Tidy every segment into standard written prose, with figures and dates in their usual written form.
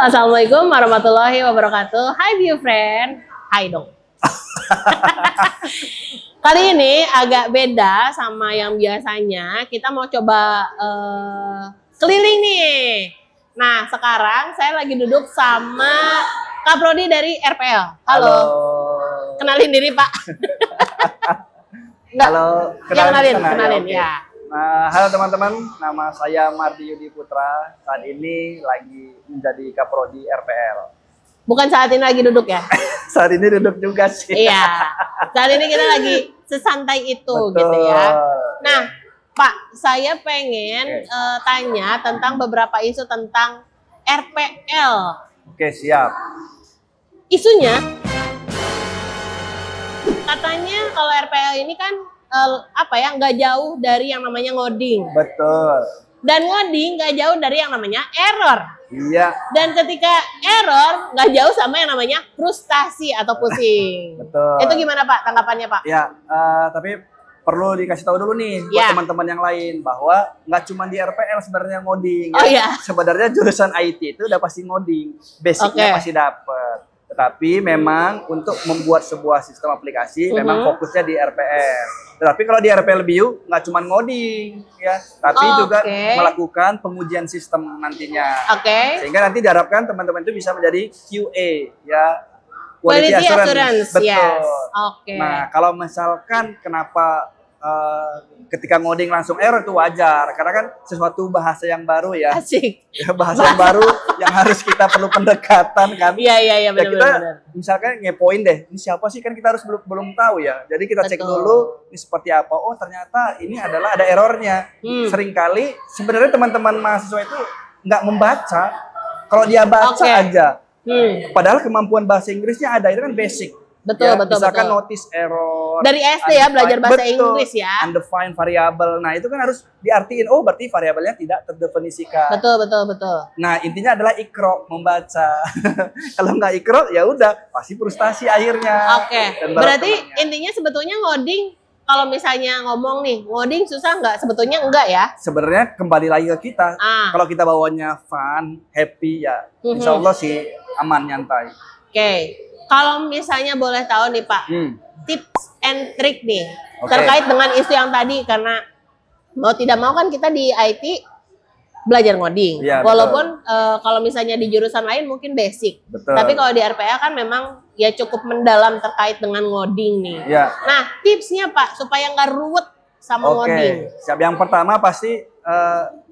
Assalamualaikum warahmatullahi wabarakatuh. Hai view friend. Hai dong. Kali ini agak beda sama yang biasanya. Kita mau coba keliling nih. Nah, sekarang saya lagi duduk sama Kak Prodi dari RPL. Halo. Kenalin diri, Pak. Enggak. Halo. Kenalin ya. Halo teman-teman, nama saya Mardi Yudi Putra. Saat ini lagi menjadi Kaprodi RPL. Bukan saat ini lagi duduk ya? Saat ini duduk juga sih. Iya. Saat ini kita lagi sesantai itu. Betul. Gitu ya. Nah, Pak, saya pengen tanya tentang beberapa isu tentang RPL. Oke, siap. Isunya, katanya kalau RPL ini kan nggak jauh dari yang namanya ngoding. Betul. Dan ngoding nggak jauh dari yang namanya error. Iya. Dan ketika error nggak jauh sama yang namanya frustasi atau pusing. Betul. Itu gimana Pak tanggapannya Pak? Ya, tapi perlu dikasih tahu dulu nih buat teman-teman yang lain bahwa nggak cuma di RPL sebenarnya ngoding. Oh ya. Sebenarnya jurusan IT itu udah pasti ngoding, basicnya pasti dapet. Tetapi memang untuk membuat sebuah sistem aplikasi memang fokusnya di RPL. Tetapi kalau di RPL Bio nggak cuma ngoding ya, tapi juga melakukan pengujian sistem nantinya. Sehingga nanti diharapkan teman-teman itu bisa menjadi QA ya. Quality assurance. Betul. Yes. Nah, kalau misalkan kenapa ketika ngoding langsung error itu wajar, karena kan sesuatu bahasa yang baru ya. Asik. Ya, bahasa yang baru yang harus kita perlu pendekatan kan. Iya benar. Misalkan ngepoin deh, ini siapa sih, kan kita harus belum tahu ya. Jadi kita cek dulu ini seperti apa. Oh, ternyata ini adalah ada errornya. Seringkali sebenarnya teman-teman mahasiswa itu nggak membaca. Kalau dia baca aja. Padahal kemampuan bahasa Inggrisnya ada, itu kan basic. Betul. Misalkan notice error. Dari SD ya belajar bahasa Inggris ya. Undefined variable. Nah, itu kan harus diartiin. Oh, berarti variabelnya tidak terdefinisikan. Betul. Nah, intinya adalah ikro, membaca. Kalau nggak ikro, ya udah pasti frustasi akhirnya. Berarti intinya sebetulnya ngoding, kalau misalnya ngomong nih, ngoding susah nggak? Sebetulnya enggak ya? Sebenarnya kembali lagi ke kita. Kalau kita bawanya fun, happy ya, insya Allah sih aman, nyantai. Kalau misalnya boleh tahu nih Pak, tips and trick nih terkait dengan isu yang tadi, karena mau tidak mau kan kita di IT belajar ngoding. Walaupun kalau misalnya di jurusan lain mungkin basic. Tapi kalau di RPL kan memang ya cukup mendalam terkait dengan ngoding nih. Nah, tipsnya Pak supaya nggak ruwet sama ngoding. Siap. Yang pertama pasti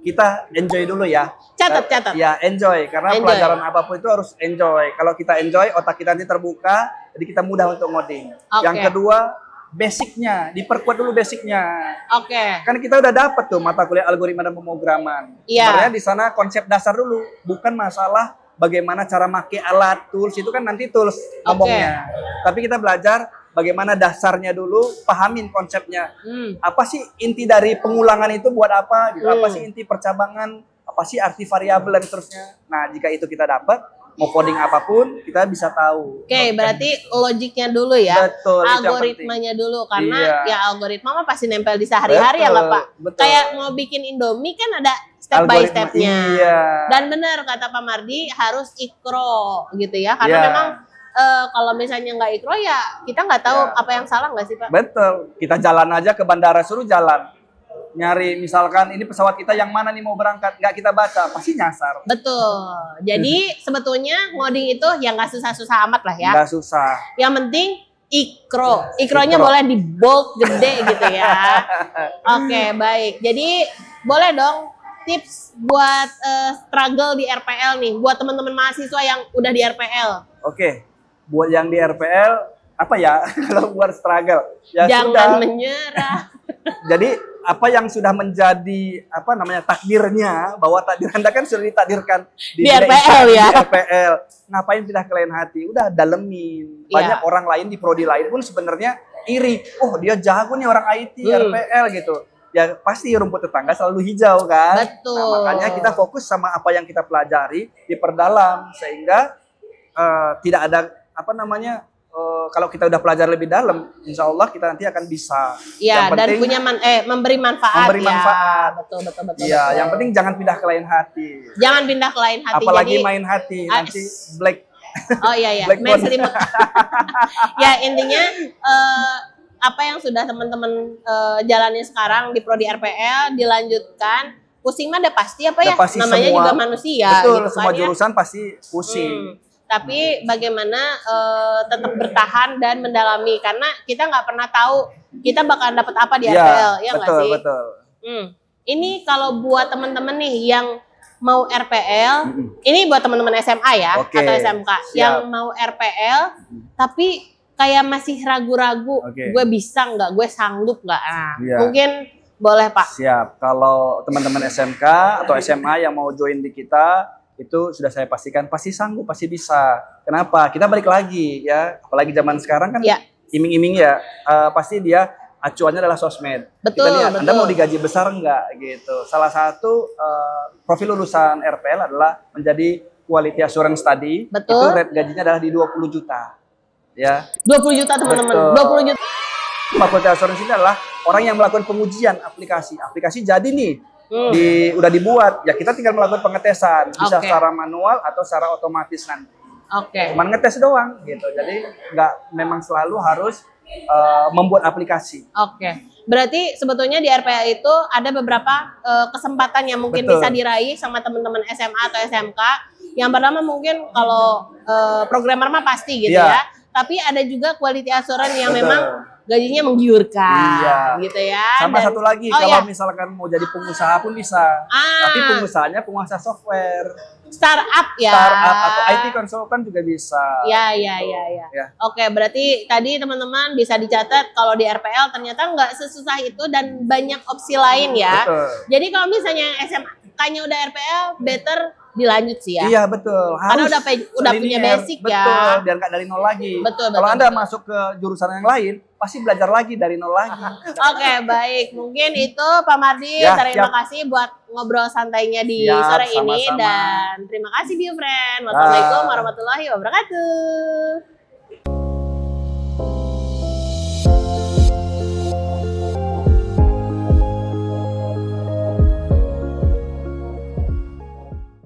kita enjoy dulu ya. Catat. Ya, enjoy. Karena pelajaran apapun itu harus enjoy. Kalau kita enjoy, otak kita nanti terbuka, jadi kita mudah untuk ngoding. Yang kedua, basicnya, diperkuat dulu basicnya. Kan kita udah dapet tuh mata kuliah algoritma dan pemrograman. Sebenarnya di sana konsep dasar dulu, bukan masalah bagaimana cara make alat, tools, itu kan nanti tools ngomongnya. Tapi kita belajar bagaimana dasarnya dulu, pahamin konsepnya. Apa sih inti dari pengulangan itu buat apa? Gitu. Apa sih inti percabangan? Apa sih arti variabel dan seterusnya? Nah, jika itu kita dapat, mau coding apapun, kita bisa tahu. Berarti logiknya dulu ya. Betul. Algoritmanya dulu, karena ya algoritma mah pasti nempel di sehari-hari ya nggak Pak? Kayak mau bikin Indomie kan ada step by stepnya. Dan benar kata Pak Mardi, harus ikro gitu ya, karena memang kalau misalnya nggak ikro ya kita nggak tahu apa yang salah, nggak sih Pak? Betul. Kita jalan aja ke bandara, suruh jalan. Nyari misalkan ini pesawat kita yang mana nih mau berangkat, nggak kita baca, pasti nyasar. Betul. Jadi sebetulnya ngoding itu yang nggak susah-susah amat lah ya. Nggak susah. Yang penting ikro. Ikronya boleh di bold gede gitu ya. Baik. Jadi boleh dong tips buat struggle di RPL nih, buat teman-teman mahasiswa yang udah di RPL. Buat yang di RPL apa ya? Kalau buat struggle ya jangan menyerah. Jadi apa yang sudah menjadi takdirnya, bahwa takdir Anda kan sudah ditakdirkan di RPL ya. Di RPL. Ngapain pindah ke lain hati? Udah dalemin. Banyak orang lain di prodi lain pun sebenarnya iri. Oh, dia jago nih orang IT RPL gitu. Ya pasti rumput tetangga selalu hijau kan. Betul. Nah, makanya kita fokus sama apa yang kita pelajari, diperdalam sehingga tidak ada kalau kita udah belajar lebih dalam, insya Allah kita nanti akan bisa. Iya, dan punya memberi manfaat. Memberi manfaat. Betul. Iya, yang penting jangan pindah ke lain hati. Jangan pindah ke lain hati. Apalagi main hati, nanti black. Oh iya. Ya intinya apa yang sudah teman-teman jalani sekarang di Prodi RPL dilanjutkan. Pusing mah udah pasti apa ya? Pasti namanya semua, juga manusia. Betul, gitu semua kan, jurusan pasti pusing. Tapi bagaimana tetap bertahan dan mendalami karena kita nggak pernah tahu kita bakalan dapat apa di RPL, ya nggak sih? Betul. Ini kalau buat teman-teman nih yang mau RPL, ini buat teman-teman SMA ya atau SMK yang mau RPL, tapi kayak masih ragu-ragu, gue bisa nggak, gue sanggup nggak? Nah, mungkin boleh Pak. Siap. Kalau teman-teman SMK atau SMA yang mau join di kita, itu sudah saya pastikan pasti sanggup, pasti bisa. Kenapa? Kita balik lagi ya, apalagi zaman sekarang kan iming-iming ya, pasti dia acuannya adalah sosmed. Betul, kita lihat, Anda mau digaji besar enggak gitu. Salah satu profil lulusan RPL adalah menjadi quality assurance study. Betul. Itu rate gajinya adalah di 20 juta. Ya. 20 juta teman-teman. 20 juta. Quality assurance ini adalah orang yang melakukan pengujian aplikasi. Aplikasi jadi nih. Udah dibuat, ya kita tinggal melakukan pengetesan, bisa secara manual atau secara otomatis nanti. Cuman ngetes doang gitu. Jadi nggak memang selalu harus membuat aplikasi. Berarti sebetulnya di RPL itu ada beberapa kesempatan yang mungkin bisa diraih sama teman-teman SMA atau SMK. Yang pertama mungkin kalau programmer mah pasti gitu ya. Tapi ada juga quality assurance yang memang gajinya menggiurkan, gitu ya. Sama satu lagi, kalau misalkan mau jadi pengusaha pun bisa. Tapi pengusahanya pengusaha software. Startup ya. Startup atau IT consultant juga bisa. Ya. Oke, berarti tadi teman-teman bisa dicatat kalau di RPL ternyata nggak sesusah itu dan banyak opsi lain ya. Betul. Jadi kalau misalnya SMK-nya udah RPL, better dilanjut sih ya. Iya betul. Karena udah punya basic ya. Betul, biar nggak dari nol lagi. Kalau Anda masuk ke jurusan yang lain, pasti belajar lagi dari nol lagi. Oke, baik. Mungkin itu Pak Mardi. Terima kasih buat ngobrol santainya di sore ini. Dan terima kasih dear friend. Wassalamualaikum warahmatullahi wabarakatuh.